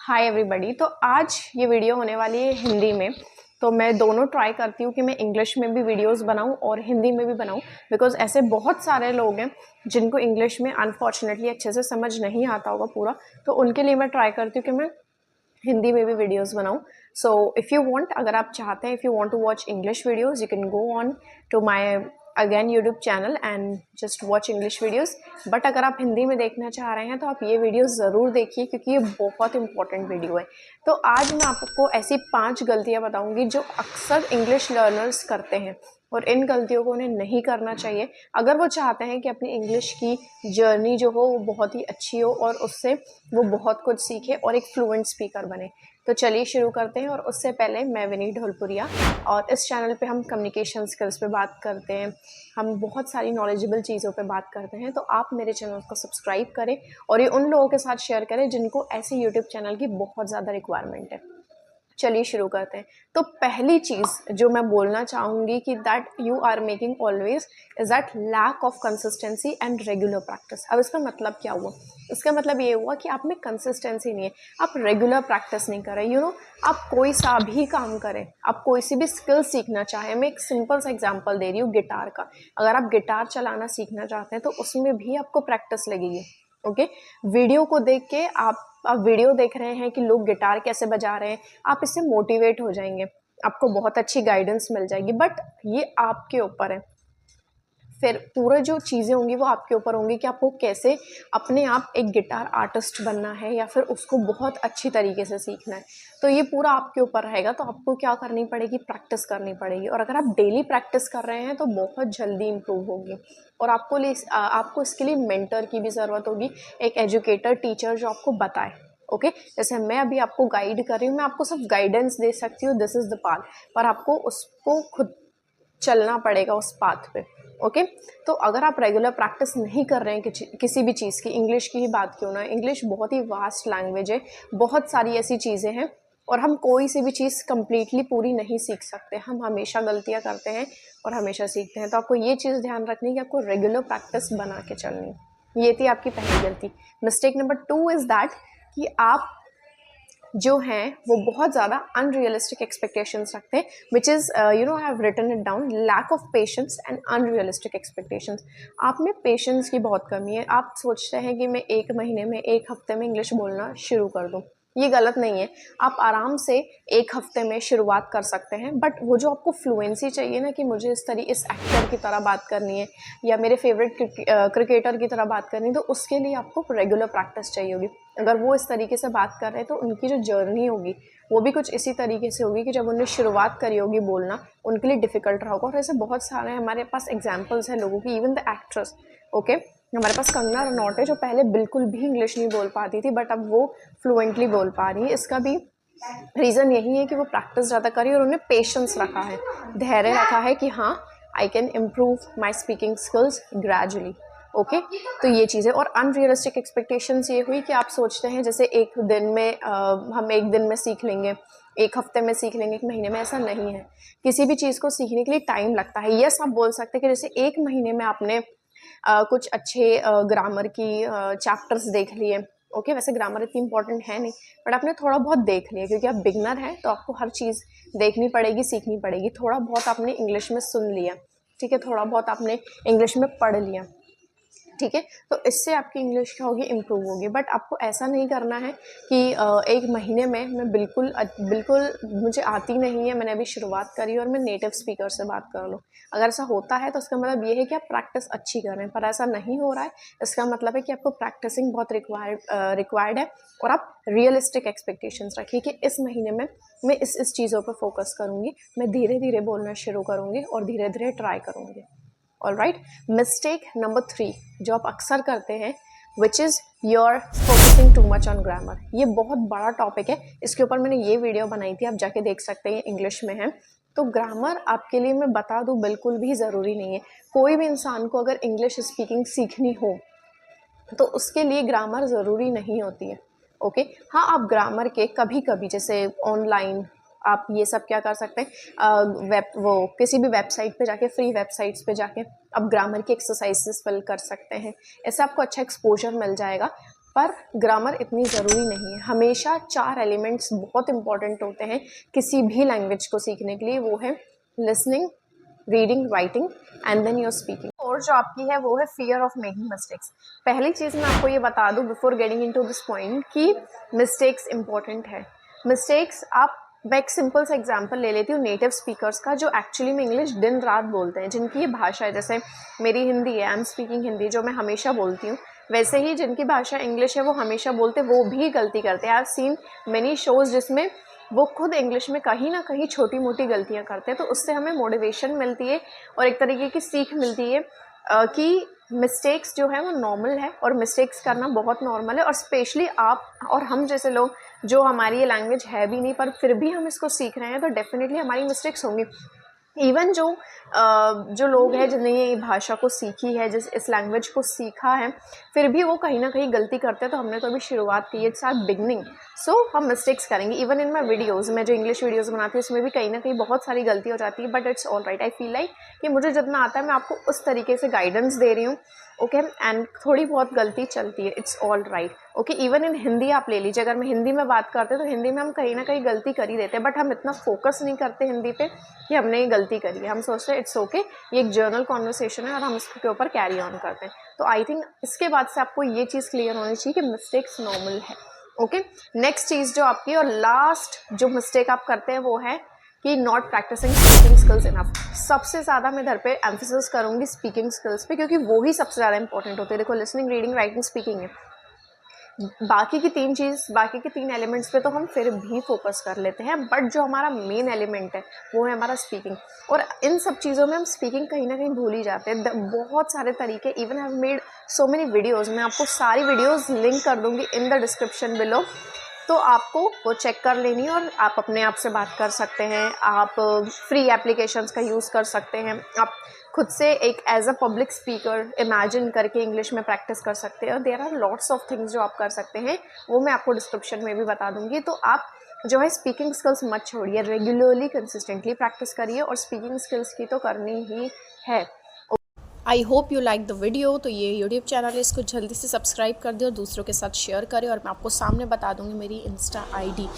Hi everybody. तो आज ये वीडियो होने वाली है हिंदी में। तो मैं दोनों ट्राई करती हूँ कि मैं इंग्लिश में भी वीडियोस बनाऊँ और हिंदी में भी बनाऊँ, बिकॉज ऐसे बहुत सारे लोग हैं जिनको इंग्लिश में अनफॉर्चुनेटली अच्छे से समझ नहीं आता होगा पूरा। तो उनके लिए मैं ट्राई करती हूँ कि मैं हिंदी में भी वीडियोस बनाऊँ। सो इफ़ यू वांट, अगर आप चाहते हैं, if you want to watch English videos, you can go on to my again YouTube channel and just watch English videos. But अगर आप हिंदी में देखना चाह रहे हैं तो आप ये वीडियो ज़रूर देखिए, क्योंकि ये बहुत इंपॉर्टेंट वीडियो है। तो आज मैं आपको ऐसी 5 गलतियाँ बताऊँगी जो अक्सर इंग्लिश लर्नर्स करते हैं, और इन गलतियों को उन्हें नहीं करना चाहिए अगर वो चाहते हैं कि अपनी इंग्लिश की जर्नी जो हो वो बहुत ही अच्छी हो और उससे वो बहुत कुछ सीखे और एक फ्लुएंट स्पीकर बने। तो चलिए शुरू करते हैं। और उससे पहले मैं विनीत ढोलपुरिया, और इस चैनल पे हम कम्युनिकेशन स्किल्स पे बात करते हैं, हम बहुत सारी नॉलेजेबल चीज़ों पे बात करते हैं। तो आप मेरे चैनल को सब्सक्राइब करें और ये उन लोगों के साथ शेयर करें जिनको ऐसे यूट्यूब चैनल की बहुत ज़्यादा रिक्वायरमेंट है। चलिए शुरू करते हैं। तो पहली चीज़ जो मैं बोलना चाहूँगी कि that you are making always is that lack of consistency and regular practice. अब इसका मतलब क्या हुआ? इसका मतलब ये हुआ कि आप में कंसिस्टेंसी नहीं है, आप रेगुलर प्रैक्टिस नहीं कर रहे। आप कोई सा भी काम करें, आप कोई सी भी स्किल सीखना चाहें। मैं एक सिंपल सा एग्जांपल दे रही हूँ गिटार का। अगर आप गिटार चलाना सीखना चाहते हैं तो उसमें भी आपको प्रैक्टिस लगेगी। ओके, वीडियो को देख के आप वीडियो देख रहे हैं कि लोग गिटार कैसे बजा रहे हैं, आप इससे मोटिवेट हो जाएंगे, आपको बहुत अच्छी गाइडेंस मिल जाएगी। बट ये आपके ऊपर है, फिर पूरा जो चीज़ें होंगी वो आपके ऊपर होंगी कि आपको कैसे अपने आप एक गिटार आर्टिस्ट बनना है या फिर उसको बहुत अच्छी तरीके से सीखना है। तो ये पूरा आपके ऊपर रहेगा। तो आपको क्या करनी पड़ेगी? प्रैक्टिस करनी पड़ेगी। और अगर आप डेली प्रैक्टिस कर रहे हैं तो बहुत जल्दी इम्प्रूव होगी। और आपको इसके लिए मेंटर की भी ज़रूरत होगी, एक एजुकेटर, टीचर जो आपको बताए। ओके, जैसे मैं अभी आपको गाइड कर रही हूँ, मैं आपको सिर्फ गाइडेंस दे सकती हूँ, दिस इज़ द पाथ, पर आपको उसको खुद चलना पड़ेगा उस पाथ पे। ओके, तो अगर आप रेगुलर प्रैक्टिस नहीं कर रहे हैं किसी भी चीज़ की, इंग्लिश की ही बात क्यों ना, इंग्लिश बहुत ही वास्ट लैंग्वेज है, बहुत सारी ऐसी चीज़ें हैं और हम कोई सी भी चीज़ कंप्लीटली पूरी नहीं सीख सकते। हम हमेशा गलतियां करते हैं और हमेशा सीखते हैं। तो आपको ये चीज़ ध्यान रखनी है कि आपको रेगुलर प्रैक्टिस बना के चलनी है। ये थी आपकी पहली गलती। मिस्टेक नंबर 2 इज़ दैट कि आप जो हैं वो बहुत ज़्यादा अनरियलिस्टिक एक्सपेक्टेशंस रखते हैं, which is I have written it down, lack of patience and unrealistic expectations. आप में पेशेंस की बहुत कमी है। आप सोचते हैं कि मैं 1 महीने में, 1 हफ्ते में इंग्लिश बोलना शुरू कर दूँ। ये गलत नहीं है, आप आराम से 1 हफ्ते में शुरुआत कर सकते हैं। बट वो जो आपको फ्लुएंसी चाहिए ना कि मुझे इस एक्टर की तरह बात करनी है या मेरे फेवरेट क्रिकेटर की तरह बात करनी है, तो उसके लिए आपको रेगुलर प्रैक्टिस चाहिए होगी। अगर वो इस तरीके से बात कर रहे हैं तो उनकी जो जर्नी होगी वो भी कुछ इसी तरीके से होगी कि जब उन्हें शुरुआत करी होगी बोलना, उनके लिए डिफ़िकल्ट रहा होगा। और ऐसे बहुत सारे हमारे पास एग्जाम्पल्स हैं लोगों की, इवन द एक्ट्रेस। ओके, हमारे पास कंगना रनौत है जो पहले बिल्कुल भी इंग्लिश नहीं बोल पाती थी, बट अब वो फ्लुएंटली बोल पा रही है। इसका भी रीज़न यही है कि वो प्रैक्टिस ज़्यादा करी और उन्हें पेशेंस रखा है, धैर्य रखा है कि हाँ, I can improve my speaking skills gradually. Okay, तो ये चीज़ें। और अनरियलिस्टिक एक्सपेक्टेशंस ये हुई कि आप सोचते हैं जैसे एक दिन में हम 1 दिन में सीख लेंगे, 1 हफ्ते में सीख लेंगे, 1 महीने में। ऐसा नहीं है। किसी भी चीज़ को सीखने के लिए टाइम लगता है। यस, आप बोल सकते हैं कि जैसे 1 महीने में आपने कुछ अच्छे ग्रामर की चैप्टर्स देख लिए। ओके, वैसे ग्रामर इतनी इंपॉर्टेंट है नहीं, बट आपने थोड़ा बहुत देख लिया, क्योंकि आप बिगनर हैं तो आपको हर चीज़ देखनी पड़ेगी, सीखनी पड़ेगी। थोड़ा बहुत आपने इंग्लिश में सुन लिया, ठीक है, थोड़ा बहुत आपने इंग्लिश में पढ़ लिया, ठीक है, तो इससे आपकी इंग्लिश क्या होगी? इम्प्रूव होगी। बट आपको ऐसा नहीं करना है कि 1 महीने में मैं बिल्कुल मुझे आती नहीं है, मैंने अभी शुरुआत करी और मैं नेटिव स्पीकर से बात कर लूँ। अगर ऐसा होता है तो इसका मतलब ये है कि आप प्रैक्टिस अच्छी कर रहे हैं, पर ऐसा नहीं हो रहा है। इसका मतलब है कि आपको प्रैक्टिसिंग बहुत रिक्वायर्ड है। और आप रियलिस्टिक एक्सपेक्टेशंस रखिए कि इस महीने में मैं इस चीज़ों पर फोकस करूँगी, मैं धीरे धीरे बोलना शुरू करूँगी और धीरे धीरे ट्राई करूँगी। ऑलराइट, मिस्टेक नंबर 3 जो आप अक्सर करते हैं, which is your focusing too much on grammar. ये बहुत बड़ा टॉपिक है, इसके ऊपर मैंने ये वीडियो बनाई थी, आप जाके देख सकते हैं, इंग्लिश में है। तो ग्रामर आपके लिए मैं बता दूं बिल्कुल भी ज़रूरी नहीं है। कोई भी इंसान को अगर इंग्लिश स्पीकिंग सीखनी हो तो उसके लिए ग्रामर ज़रूरी नहीं होती है। ओके, हाँ, आप ग्रामर के कभी कभी जैसे ऑनलाइन आप ये सब क्या कर सकते हैं, किसी भी वेबसाइट पे जाके, फ्री वेबसाइट्स पे जाके आप ग्रामर की एक्सरसाइजेस फिल कर सकते हैं। ऐसे आपको अच्छा एक्सपोजर मिल जाएगा। पर ग्रामर इतनी ज़रूरी नहीं है। हमेशा 4 एलिमेंट्स बहुत इंपॉर्टेंट होते हैं किसी भी लैंग्वेज को सीखने के लिए, वो है listening, reading, writing and then your speaking. और जो आपकी है वो है फियर ऑफ मेकिंग मिस्टेक्स। पहली चीज़ मैं आपको ये बता दूँ before getting into this point कि मिस्टेक्स इंपॉर्टेंट है। मिस्टेक्स मैं एक सिंपल सा एग्जांपल ले लेती हूँ नेटिव स्पीकर्स का, जो एक्चुअली में इंग्लिश दिन रात बोलते हैं, जिनकी ये भाषा है, जैसे मेरी हिंदी है, आई एम स्पीकिंग हिंदी, जो मैं हमेशा बोलती हूँ, वैसे ही जिनकी भाषा इंग्लिश है वो हमेशा बोलते, वो भी गलती करते हैं। I have seen many shows जिसमें वो खुद इंग्लिश में कहीं ना कहीं छोटी मोटी गलतियाँ करते हैं, तो उससे हमें मोटिवेशन मिलती है और एक तरीके की सीख मिलती है कि मिस्टेक्स जो है वो नॉर्मल है और मिस्टेक्स करना बहुत नॉर्मल है। और स्पेशली आप और हम जैसे लोग जो हमारी ये लैंग्वेज है भी नहीं पर फिर भी हम इसको सीख रहे हैं, तो डेफिनेटली हमारी मिस्टेक्स होंगी। इवन जो लोग हैं जिन्हें ये भाषा को सीखी है, इस लैंग्वेज को सीखा है, फिर भी वो कहीं ना कहीं गलती करते हैं। तो हमने तो अभी शुरुआत की है, इट्स आर बिगनिंग, सो हम मिस्टेक्स करेंगे। इवन इन माई वीडियोज़, मैं जो इंग्लिश वीडियोज़ बनाती हूँ उसमें भी कहीं ना कहीं बहुत सारी गलती हो जाती है, but it's all right. I feel like कि मुझे जितना आता है मैं आपको उस तरीके से गाइडेंस दे रही हूँ, ओके, एंड थोड़ी बहुत गलती चलती है, it's all right, okay. Even in Hindi आप ले लीजिए, अगर मैं हिंदी में बात करते हैं तो हिंदी में हम कहीं ना कहीं गलती कर ही देते हैं, बट हम इतना फोकस नहीं करते हिंदी पे कि हमने ये गलती करी है। हम सोचते हैं इट्स ओके, ये एक जर्नल कॉन्वर्सेशन है और हम इसके ऊपर कैरी ऑन करते हैं। तो आई थिंक इसके बाद से आपको ये चीज़ क्लियर होनी चाहिए कि मिस्टेक्स नॉर्मल है, ओके। नेक्स्ट चीज़ जो आपकी और लास्ट जो मिस्टेक आप करते हैं वो है कि not practising speaking skills enough. सबसे ज़्यादा मैं इधर पे एम्फेसिस करूँगी स्पीकिंग स्किल्स पे, क्योंकि वो ही सबसे ज़्यादा इंपॉर्टेंट होते हैं। देखो, लिसनिंग, रीडिंग, राइटिंग, स्पीकिंग है, बाकी की तीन एलिमेंट्स पे तो हम फिर भी फोकस कर लेते हैं, बट जो हमारा मेन एलिमेंट है वो है हमारा स्पीकिंग। और इन सब चीज़ों में हम स्पीकिंग कहीं ना कहीं भूल ही जाते हैं। बहुत सारे तरीके, even have made so many videos, मैं आपको सारी वीडियोज़ लिंक कर दूँगी इन द डिस्क्रिप्शन बिलो, तो आपको वो चेक कर लेनी है और आप अपने आप से बात कर सकते हैं। आप फ्री एप्लीकेशंस का यूज़ कर सकते हैं, आप खुद से एक as a public speaker imagine करके इंग्लिश में प्रैक्टिस कर सकते हैं। और there are lots of things जो आप कर सकते हैं, वो मैं आपको डिस्क्रिप्शन में भी बता दूंगी। तो आप जो है स्पीकिंग स्किल्स मत छोड़िए, रेगुलरली कंसिस्टेंटली प्रैक्टिस करिए, और स्पीकिंग स्किल्स की तो करनी ही है। I hope you like the video. तो ये यूट्यूब चैनल है, इसको जल्दी से सब्सक्राइब कर दे और दूसरों के साथ शेयर करें, और मैं आपको सामने बता दूंगी मेरी इंस्टा ID।